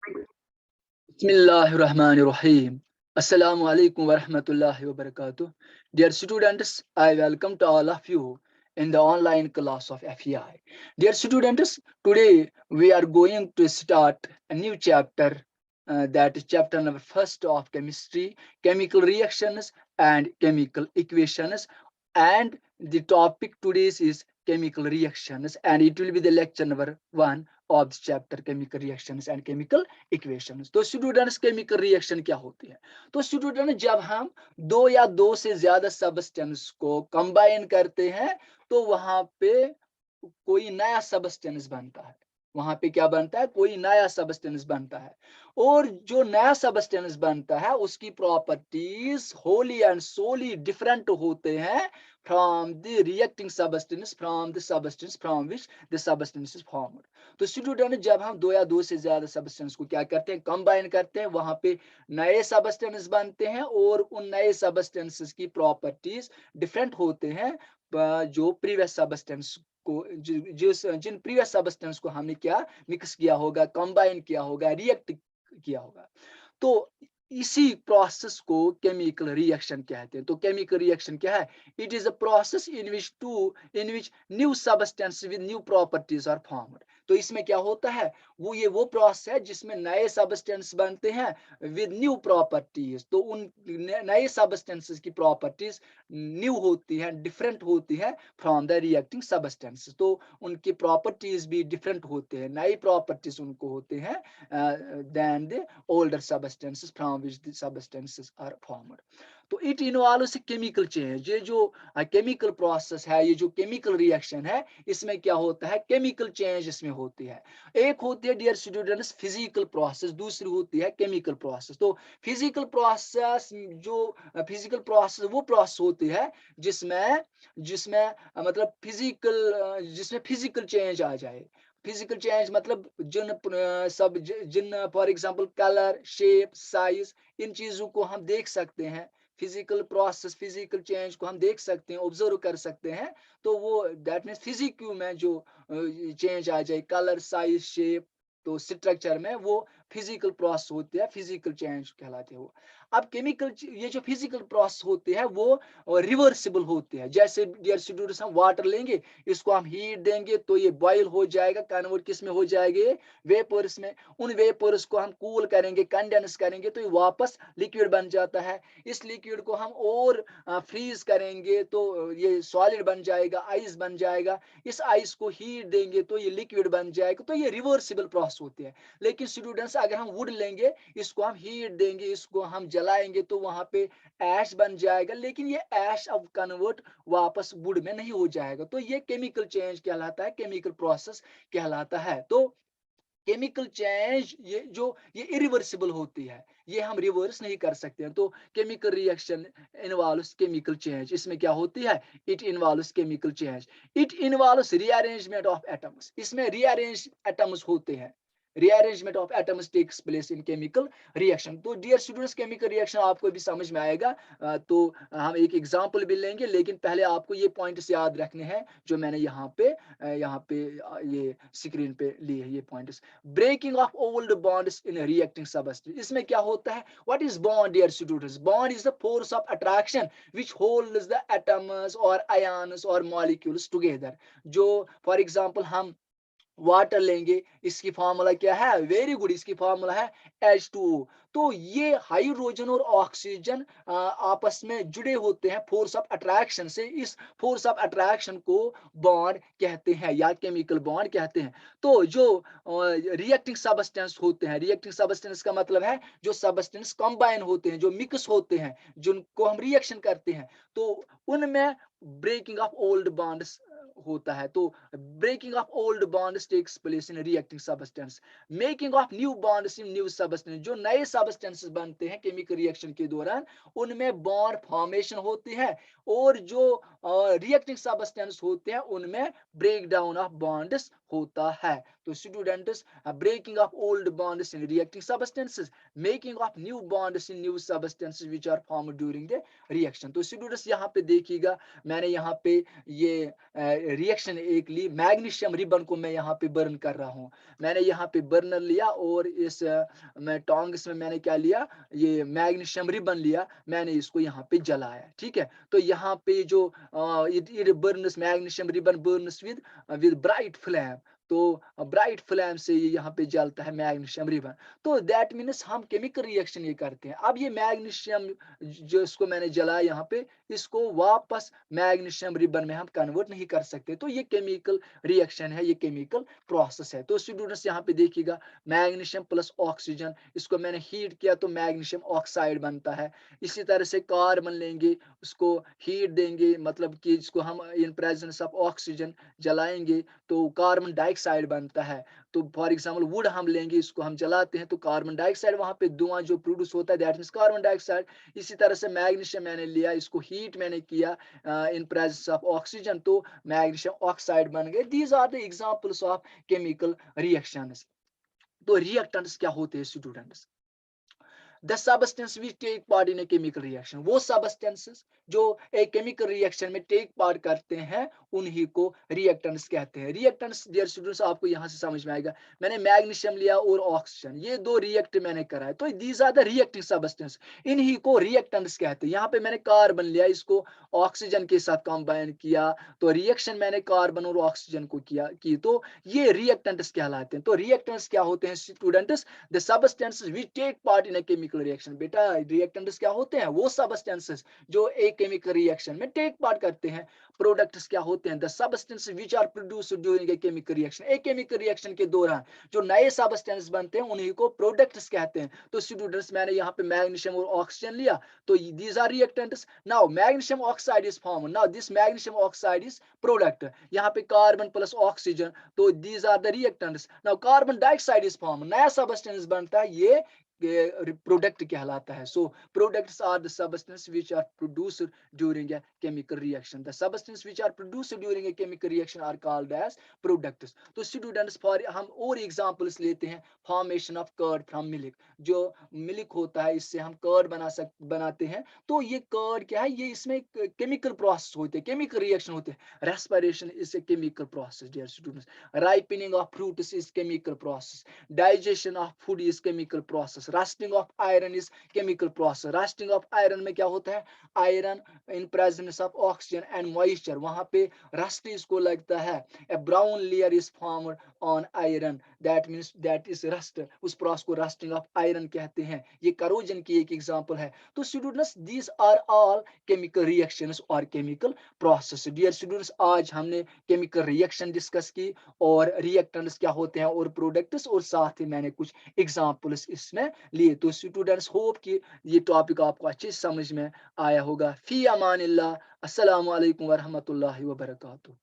Bismillahirrahmanirrahim. Assalamu alaikum wa rahmatullahi wa barakatuh. Dear students, I welcome to all of you in the online class of FEI. Dear students, today we are going to start a new chapter, that is chapter number first of chemistry, chemical reactions and chemical equations. And the topic today is chemical reactions, and it will be the lecture number one of this chapter, chemical reactions and chemical equations. तो students chemical reaction क्या होती है? तो student जब हम दो या दो से ज्यादा सब्सटेंस को कंबाइन करते हैं तो वहां पे कोई नया सब्सटेंस बनता है। वहां पे क्या बनता है? कोई नया सब्सटेंस बनता है। और जो नया सब्सटेंस बनता है उसकी properties wholly and solely different होते हैं from the reacting substance, from the substance from which the substance is formed. तो स्टूडेंट जब हम दो या दो से ज्यादा सब्सटेंस को क्या करते हैं? कंबाइन करते हैं, वहां पे नए सब्सटेंस बनते हैं और उन नए सब्सटेंसेस की प्रॉपर्टीज डिफरेंट होते हैं जो प्रीवियस सब्सटेंस को, जिन प्रीवियस सब्सटेंस को हमने क्या मिक्स किया होगा, कंबाइन किया होगा, रिएक्ट किया होगा। तो इसी प्रोसेस को केमिकल रिएक्शन कहते हैं। तो केमिकल रिएक्शन क्या है? It is a process in which new substance with new properties are formed. तो इसमें क्या होता है? वो प्रोसेस है जिसमें नए सब्सटेंस बनते हैं विद न्यू प्रॉपर्टीज। तो उन नए सब्सटेंसेस की प्रॉपर्टीज न्यू होती हैं, डिफरेंट होती है फ्रॉम द रिएक्टिंग सब्सटेंस। तो उनकी प्रॉपर्टीज भी डिफरेंट होते हैं, नई प्रॉपर्टीज उनको होते हैं then the older substances from which the substances are formed. तो इट इन्वॉल्व्स केमिकल चेंज। ये जो केमिकल प्रोसेस है, ये जो केमिकल रिएक्शन है, इसमें क्या होता है? केमिकल चेंज इसमें होती है। एक होती है डियर स्टूडेंट्स फिजिकल प्रोसेस, दूसरी होती है केमिकल प्रोसेस। तो फिजिकल प्रोसेस, जो फिजिकल प्रोसेस वो प्रोसेस होती है जिसमें जिसमें मतलब जिसमें फिजिकल चेंज आ जाए। फिजिकल चेंज मतलब जिन for example colour, shape, size, इन चीजों को हम देख सकते हैं। फिजिकल प्रोसेस, फिजिकल चेंज को हम देख सकते हैं, ऑब्जर्व कर सकते हैं। तो वो दैट मीन्स फिजिक में जो चेंज आ जाए, कलर, साइज, शेप, तो स्ट्रक्चर में, वो फिजिकल प्रोसेस होती है, फिजिकल चेंज कहलाते हैं वो। अब केमिकल, ये जो फिजिकल प्रोसेस होती है वो रिवर्सिबल होती है। जैसे डियर स्टूडेंट्स हम वाटर लेंगे, इसको हम हीट देंगे तो ये बॉयल हो जाएगा, कन्वर्ट किस में हो जाएगा? वेपर्स में। उन वेपर्स को हम कूल करेंगे, कंडेंस करेंगे तो ये वापस लिक्विड बन जाता है। इस लिक्विड को हम और फ्रीज करेंगे तो ये सॉलिड बन जाएगा, आइस बन जाएगा। इस आइस को हीट देंगे तो ये लिक्विड बन जाएगा। तो ये रिवर्सिबल प्रोसेस होती है। लेकिन स्टूडेंट्स अगर हम वुड लेंगे, इसको हम हीट देंगे, इसको हम जलाएंगे तो वहां पे ऐश बन जाएगा, लेकिन ये ऐश अब कन्वर्ट वापस वुड में नहीं हो जाएगा। तो ये केमिकल चेंज कहलाता है, केमिकल प्रोसेस कहलाता है। तो केमिकल चेंज ये इरिवर्सिबल होती है, ये हम रिवर्स नहीं कर सकते हैं। तो chemical reaction involves chemical change. इसमें क्या होती है? It involves chemical change. It involves rearrangement of atoms. इसमें रीअरेंज एटम्स होते हैं। Rearrangement of atoms takes place in chemical reaction. तो डियर स्टूडेंट्स केमिकल रिएक्शन आपको भी समझ में आएगा। तो हम एक एग्जांपल भी लेंगे, लेकिन पहले आपको ये पॉइंट्स याद रखने हैं जो मैंने यहाँ पे ये स्क्रीन पे लिए हैं ये points. Breaking of old bonds in reacting substance. इसमें क्या होता है? What is bond dear students? Bond is the force of attraction which holds the atoms और आयन्स और मॉलिक्यूल्स टुगेदर। जो फॉर एग्जांपल हम वाटर लेंगे, इसकी फॉर्मूला क्या है? वेरी गुड, इसकी फॉर्मूला है H2O। तो ये हाइड्रोजन और ऑक्सीजन आपस में जुड़े होते हैं फोर्स ऑफ अट्रैक्शन से। इस फोर्स ऑफ अट्रैक्शन को बॉन्ड कहते हैं या केमिकल बॉन्ड कहते हैं। तो जो रिएक्टिंग सबस्टेंस होते हैं, रिएक्टिंग सबस्टेंस का मतलब है जो सबस्टेंस कंबाइन होते हैं, जो मिक्स होते हैं, जिनको हम रिएक्शन करते हैं, तो उनमें ब्रेकिंग ऑफ ओल्ड बॉन्ड्स होता है। तो breaking of old bonds takes place in reacting substance, making of new bonds in new substance। जो नए substances बनते हैं केमिकल रिएक्शन के दौरान, उनमें बॉन्ड फॉर्मेशन होती है, और जो रिएक्टिंग substance होते हैं उनमें ब्रेक डाउन ऑफ बॉन्ड्स होता है। तो students, breaking of old bonds in reacting substances, making of new bonds in new substances which are formed during the reaction. तो स्टूडेंट्स यहाँ पे देखिएगा, मैंने यहाँ पे ये रिएक्शन एक ली, मैग्नीशियम रिबन को मैं यहाँ पे बर्न कर रहा हूँ। मैंने यहाँ पे बर्नर लिया और इस मैं टोंग्स में मैंने क्या लिया, ये मैग्नीशियम रिबन लिया, मैंने इसको यहाँ पे जलाया। ठीक है, तो यहाँ पे जो it Burns, magnesium ribbon Burns with bright flame. तो ब्राइट फ्लेम से ये यहाँ पे जलता है मैग्नीशियम रिबन। तो दैट मीन्स हम केमिकल रिएक्शन ये करते हैं। अब ये मैग्नीशियम जो इसको मैंने जलाया यहाँ पे, इसको वापस मैग्नीशियम रिबन में हम कन्वर्ट नहीं कर सकते। तो ये केमिकल रिएक्शन है, ये केमिकल प्रोसेस है। तो स्टूडेंट्स यहाँ पे देखिएगा, मैग्नीशियम प्लस ऑक्सीजन, इसको मैंने हीट किया तो मैग्नीशियम ऑक्साइड बनता है। इसी तरह से कार्बन लेंगे, उसको हीट देंगे, मतलब कि इसको हम इन प्रेजेंस ऑफ ऑक्सीजन जलाएंगे तो कार्बन डाइऑक्साइड बनता है। तो फॉर एग्जांपल वुड हम लेंगे, इसको हम जलाते हैं तो कार्बन डाइऑक्साइड वहां पे धुआं जो प्रोड्यूस होता है, दैट मींस कार्बन डाइऑक्साइड। इसी तरह से मैग्नीशियम मैंने लिया, इसको हीट मैंने किया इन प्रेजेंस ऑफ ऑक्सीजन, तो मैग्नीशियम ऑक्साइड बन गए। These are the examples of chemical reactions. तो रिएक्टेंट्स क्या होते हैं students? The substance which take part in a chemical reaction, वो सबस्टेंसेस जो एक केमिकल रिएक्शन में टेक पार्ट करते हैं, उन्हीं को रिएक्टेंट्स कहते हैं। रिएक्टेंट्स डियर स्टूडेंट्स आपको यहां से समझ में आएगा, मैंने मैग्नीशियम लिया और ऑक्सीजन, ये दो रिएक्ट मैंने करा है, तो these are the reacting substance, इन्हीं को रिएक्टेंट्स कहते हैं। यहाँ पे मैंने कार्बन लिया, इसको ऑक्सीजन के साथ कंबाइन किया, तो रिएक्शन मैंने कार्बन और ऑक्सीजन को किया की, तो ये रिएक्टेंट्स कहलाते हैं। तो रिएक्टेंट्स क्या होते हैं students? The substances which take part in a chemical reaction. बेटा रिएक्टेंट्स क्या होते हैं? वो सबस्टेंसेस जो एक केमिकल रिएक्शन में टेक पार्ट करते हैं। प्रोडक्ट्स क्या होते हैं? The substances which are produced during a chemical reaction, एक केमिकल रिएक्शन के दौरान जो नए सबस्टेंस बनते हैं उन्हीं को प्रोडक्ट्स कहते हैं। तो स्टूडेंट्स मैंने यहाँ पे मैग्नीशियम और ऑक्सीजन लिया, तो these are reactants. Now magnesium oxide is form, now this magnesium oxide is product, यहाँ पे कार्बन प्लस ऑक्सीजन, तो these are the reactants. Now carbon dioxide is form, नया सबस्टेंस बनता है, ये प्रोडक्ट कहलाता है। So products are the substance which are produced during a chemical reaction, the substance which are produced during a chemical reaction are called as products. तो students for हम और examples लेते हैं, formation of curd from milk, जो milk होता है इससे हम कर्ड बनाते हैं। तो ये कर्ड क्या है? ये इसमें केमिकल प्रोसेस होते हैं, केमिकल रिएक्शन होते हैं। Respiration is a chemical process dear students, ripening of fruits is chemical process, digestion of food is chemical process, rusting of iron is chemical process. Rusting of iron में क्या होता है? Iron in presence of oxygen and moisture, वहां पे rust इसको लगता है, a brown layer is formed on iron, that means that is rust, उस प्रोसेस को रस्टिंग ऑफ आयरन कहते हैं। ये करोजन की एक एग्जांपल है। तो students these are all chemical reactions और केमिकल प्रोसेस। डियर स्टूडेंट्स आज हमने केमिकल रिएक्शन डिस्कस की और रिएक्टेंट्स क्या होते हैं और प्रोडक्ट्स, और साथ ही मैंने कुछ एग्जांपल्स इसमें लिए। तो स्टूडेंट्स होप कि ये टॉपिक आपको अच्छे से समझ में आया होगा। फी अमानिल्लाह, अस्सलामु अलैकुम व रहमतुल्लाहि व बरकातुहू।